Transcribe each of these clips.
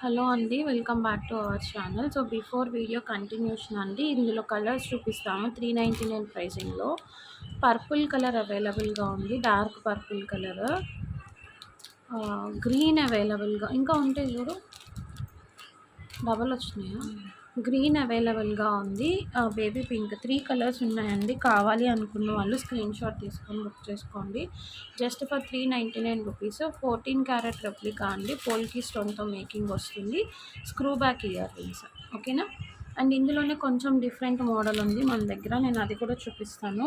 Hello అండి. Welcome back to our channel. So, before video continuation అండి. ఇందులో colours చూపిస్తాను. 399 ప్రైసింగ్‌లో పర్పుల్ కలర్ అవైలబుల్‌గా ఉంది. Dark purple colour. గ్రీన్ అవైలబుల్‌గా ఇంకా ఉంటాయి చూడు. డబల్ వచ్చినాయా? గ్రీన్ అవైలబుల్‌గా ఉంది. బేబీ పింక్ 3 కలర్స్ ఉన్నాయండి. కావాలి అనుకున్న వాళ్ళు స్క్రీన్ షాట్ తీసుకొని బుక్ చేసుకోండి. Just for 399 rupees. 14 carrot replica అండి. పోల్కి స్టోన్‌తో మేకింగ్ వస్తుంది. Screw back ear rings. ఓకేనా? అండ్ ఇందులోనే కొంచెం డిఫరెంట్ మోడల్ ఉంది మన దగ్గర. నేను అది కూడా చూపిస్తాను.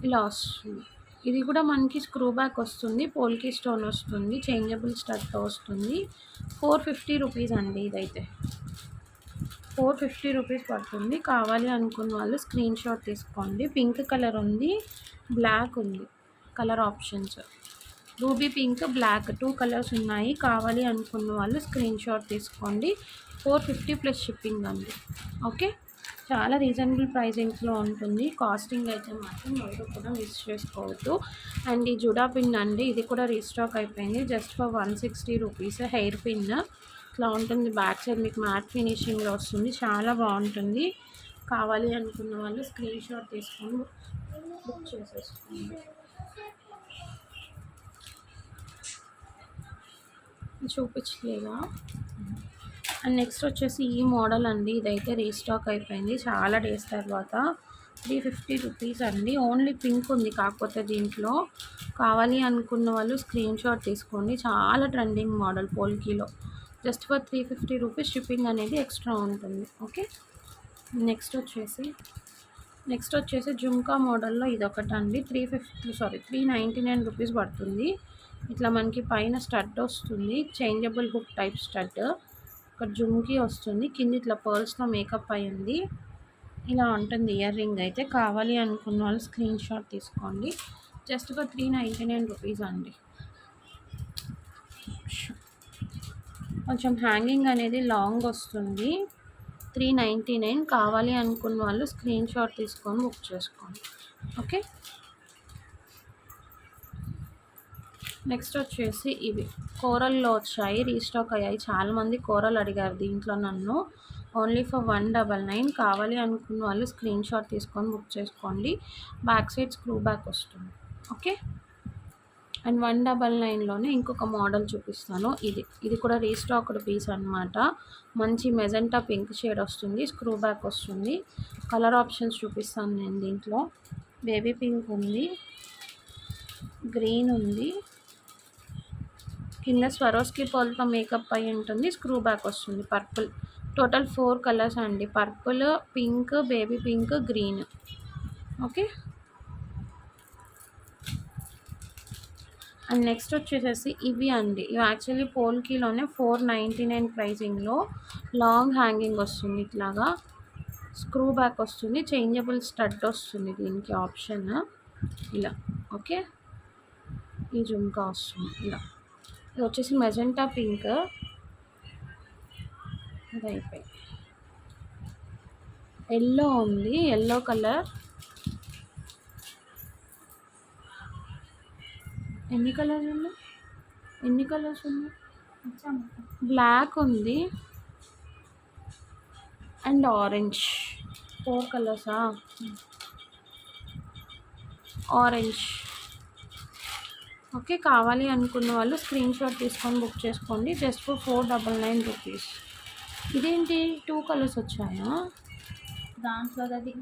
ఇలా వస్తుంది. ఇది కూడా మనకి స్క్రూ బ్యాక్ వస్తుంది. పోల్కి స్టోన్ వస్తుంది. చేంజబుల్ స్టడ్తో వస్తుంది. 450 రూపీస్ అండి ఇదైతే. 450 రూపీస్ పడుతుంది. కావాలి అనుకున్న వాళ్ళు స్క్రీన్ షాట్ తీసుకోండి. పింక్ కలర్ ఉంది, బ్లాక్ ఉంది. Colour options ruby pink, black 2 colours ఉన్నాయి. కావాలి అనుకున్న వాళ్ళు స్క్రీన్ షాట్ తీసుకోండి. 450 ప్లస్ షిప్పింగ్ అండి. ఓకే, చాలా రీజనబుల్ ప్రైజింగ్స్లో ఉంటుంది. కాస్టింగ్ అయితే మాత్రం ఎవరు కూడా మిస్ చేసుకోవద్దు. అండ్ ఈ జుడా పిన్ అండి, ఇది కూడా రీస్టాక్ అయిపోయింది. Just for 160 rupees. Hair pin ఇట్లా ఉంటుంది. బ్యాక్ సైడ్ మీకు మ్యాట్ ఫినిషింగ్లో వస్తుంది. చాలా బాగుంటుంది. కావాలి అనుకున్న వాళ్ళు స్క్రీన్ షాట్ తీసుకొని బుక్ చేసేసుకోండి. చూపించలేదా? అండ్ నెక్స్ట్ వచ్చేసి ఈ మోడల్ అండి. ఇదైతే రీస్టాక్ అయిపోయింది చాలా డేస్ తర్వాత. 350 రూపీస్ అండి. ఓన్లీ పింక్ ఉంది కాకపోతే దీంట్లో. కావాలి అనుకున్న వాళ్ళు స్క్రీన్ షాట్ తీసుకోండి. చాలా ట్రెండింగ్ మోడల్ పోల్కీలో. Just for 350 rupees. షిప్పింగ్ అనేది ఎక్స్ట్రా ఉంటుంది. ఓకే, నెక్స్ట్ వచ్చేసి జుమ్కా మోడల్లో ఇదొకటండి. 399 రూపీస్ పడుతుంది. ఇట్లా మనకి పైన స్టడ్ వస్తుంది. Changeable hook type stud. ఒక జుమ్కీ వస్తుంది. కింద ఇట్లా పర్ల్స్తో మేకప్ అయ్యింది. ఇలా ఉంటుంది ఇయర్ రింగ్ అయితే. కావాలి అనుకున్న వాళ్ళు స్క్రీన్ షాట్ తీసుకోండి. జస్ట్ ఫర్ 399 రూపీస్ అండి. కొంచెం హ్యాంగింగ్ అనేది లాంగ్ వస్తుంది. 399. కావాలి అనుకున్న వాళ్ళు స్క్రీన్ షాట్ తీసుకొని బుక్ చేసుకోండి. ఓకే, నెక్స్ట్ వచ్చేసి ఇవి కోరల్లో వచ్చాయి. రీస్టాక్ అయ్యాయి. చాలామంది కోరల్ అడిగారు దీంట్లో నన్ను. Only for 199. కావాలి అనుకున్న వాళ్ళు స్క్రీన్ షాట్ తీసుకొని బుక్ చేసుకోండి. బ్యాక్ సైడ్ స్క్రూ బ్యాక్ వస్తుంది. ఓకే, అండ్ 199లోనే ఇంకొక మోడల్ చూపిస్తాను. ఇది కూడా రీస్టాక్డ్ పీస్ అనమాట. మంచి మెజెంటా పింక్ షేడ్ వస్తుంది. స్క్రూ బ్యాక్ వస్తుంది. కలర్ ఆప్షన్స్ చూపిస్తాను నేను దీంట్లో. బేబీ పింక్ ఉంది, గ్రీన్ ఉంది, కింద స్వరోస్కి పర్ల్తో మేకప్ అయి ఉంటుంది. స్క్రూ బ్యాక్ వస్తుంది. పర్పుల్. టోటల్ 4 కలర్స్ అండి. Purple, pink, baby pink, green. Okay, and next వచ్చేసేసి ఇవి అండి. ఇవి యాక్చువల్లీ పోల్కీలోనే 499 ప్రైజింగ్లో. లాంగ్ హ్యాంగింగ్ వస్తుంది. ఇట్లాగా స్క్రూ బ్యాక్ వస్తుంది. చేంజబుల్ స్టడ్ వస్తుంది దీనికి ఆప్షన్. ఇలా ఓకే, ఈ జుమ్కా వస్తుంది ఇలా. ఇది వచ్చేసి మెజెంటా పింక్. ఇది అయిపోయి ఎల్లో ఉంది. Yellow colour. ఎన్ని కలర్స్ ఉన్నాయి? బ్లాక్ ఉంది అండ్ ఆరెంజ్. 4 కలర్సా? ఆరెంజ్. ఓకే, కావాలి అనుకున్న వాళ్ళు స్క్రీన్ షాట్ తీసుకొని బుక్ చేసుకోండి. Just for 499 rupees. ఇదేంటి 2 కలర్స్ వచ్చాయా దాంట్లో? అది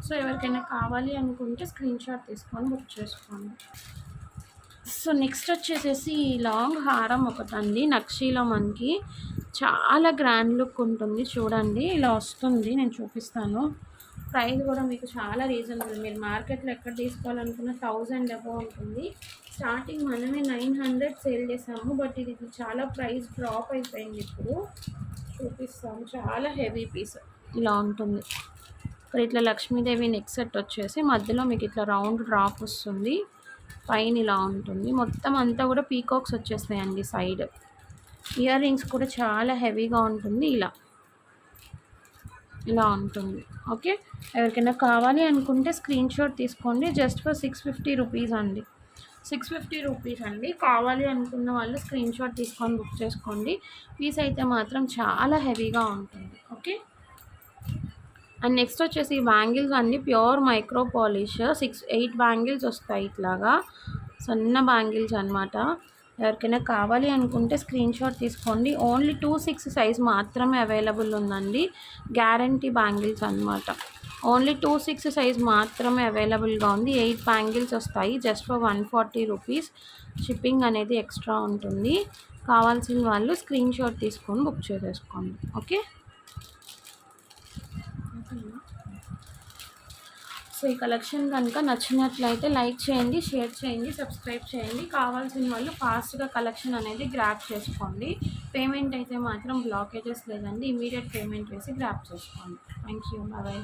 సో ఎవరికైనా కావాలి అనుకుంటే స్క్రీన్ షాట్ తీసుకొని బుక్ చేసుకోండి. సో నెక్స్ట్ వచ్చేసేసి లాంగ్ హారం ఒకటండి. నక్షీలో మనకి చాలా గ్రాండ్ లుక్ ఉంటుంది. చూడండి ఇలా వస్తుంది. నేను చూపిస్తాను. ప్రైస్ కూడా మీకు చాలా రీజనబుల్. మీరు మార్కెట్లో ఎక్కడ తీసుకోవాలనుకున్న 1000 అబౌవ్ ఉంటుంది. స్టార్టింగ్ మనమే 900 సేల్ చేసాము. బట్ ఇది చాలా ప్రైస్ డ్రాప్ అయిపోయింది. ఇప్పుడు చూపిస్తాము. చాలా హెవీ పీస్ ఇలా ఉంటుంది. ఇక్కడ ఇట్లా లక్ష్మీదేవి నెక్ సెట్ వచ్చేసి మధ్యలో మీకు ఇట్లా రౌండ్ డ్రాప్ వస్తుంది. పైన ఇలా ఉంటుంది. మొత్తం అంతా కూడా పీకాక్స్ వచ్చేస్తాయండి సైడ్. ఇయర్ రింగ్స్ కూడా చాలా హెవీగా ఉంటుంది. ఇలా ఉంటుంది. ఓకే, ఎవరికైనా కావాలి అనుకుంటే స్క్రీన్ షాట్ తీసుకోండి. జస్ట్ ఫర్ 650 రూపీస్ అండి. 650 రూపీస్ అండి. కావాలి అనుకున్న వాళ్ళు స్క్రీన్ షాట్ తీసుకొని బుక్ చేసుకోండి. పీస్ అయితే మాత్రం చాలా హెవీగా ఉంటుంది. ఓకే. అండ్ నెక్స్ట్ వచ్చేసి బ్యాంగిల్స్ అన్నీ ప్యూర్ మైక్రో పాలిష్ 8 బ్యాంగిల్స్ వస్తాయి ఇట్లాగా, సన్న బ్యాంగిల్స్ అనమాట. ఎవరికైనా కావాలి అనుకుంటే స్క్రీన్ షాట్ తీసుకోండి. ఓన్లీ 2-6 సైజ్ మాత్రమే అవైలబుల్ ఉందండి. గ్యారంటీ బ్యాంగిల్స్ అనమాట. ఓన్లీ 2-6 సైజ్ మాత్రమే అవైలబుల్గా ఉంది. 8 బ్యాంగిల్స్ వస్తాయి జస్ట్ ఫర్ 140 రూపీస్. షిప్పింగ్ అనేది ఎక్స్ట్రా ఉంటుంది. కావాల్సిన వాళ్ళు స్క్రీన్ షాట్ తీసుకొని బుక్ చేసేసుకోండి. ఓకే. సో ఈ కలెక్షన్ కనుక నచ్చినట్లయితే లైక్ చేయండి, షేర్ చేయండి, సబ్స్క్రైబ్ చేయండి. కావాల్సిన వాళ్ళు ఫాస్ట్గా కలెక్షన్ అనేది గ్రాప్ చేసుకోండి. పేమెంట్ అయితే మాత్రం బ్లాకేజెస్ లేదండి, ఇమీడియట్ పేమెంట్ వేసి గ్రాప్ చేసుకోండి. Thank you. బాయ్.